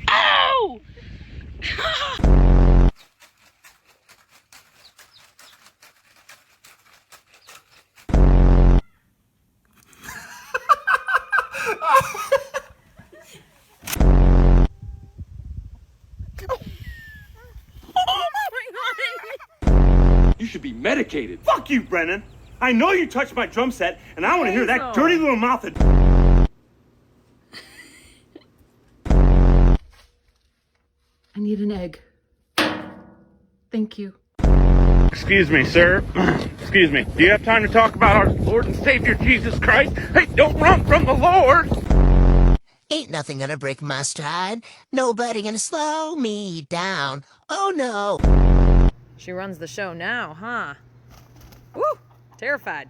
Ow! You should be medicated. Fuck you, Brennan. I know you touched my drum set, and I want to hear that Hazel. dirty little mouth of... I need an egg. Thank you. Excuse me, sir. Excuse me. Do you have time to talk about our Lord and Savior Jesus Christ? Hey, don't run from the Lord! Ain't nothing gonna break my stride. Nobody gonna slow me down. Oh no. She runs the show now, huh? Woo! Terrified.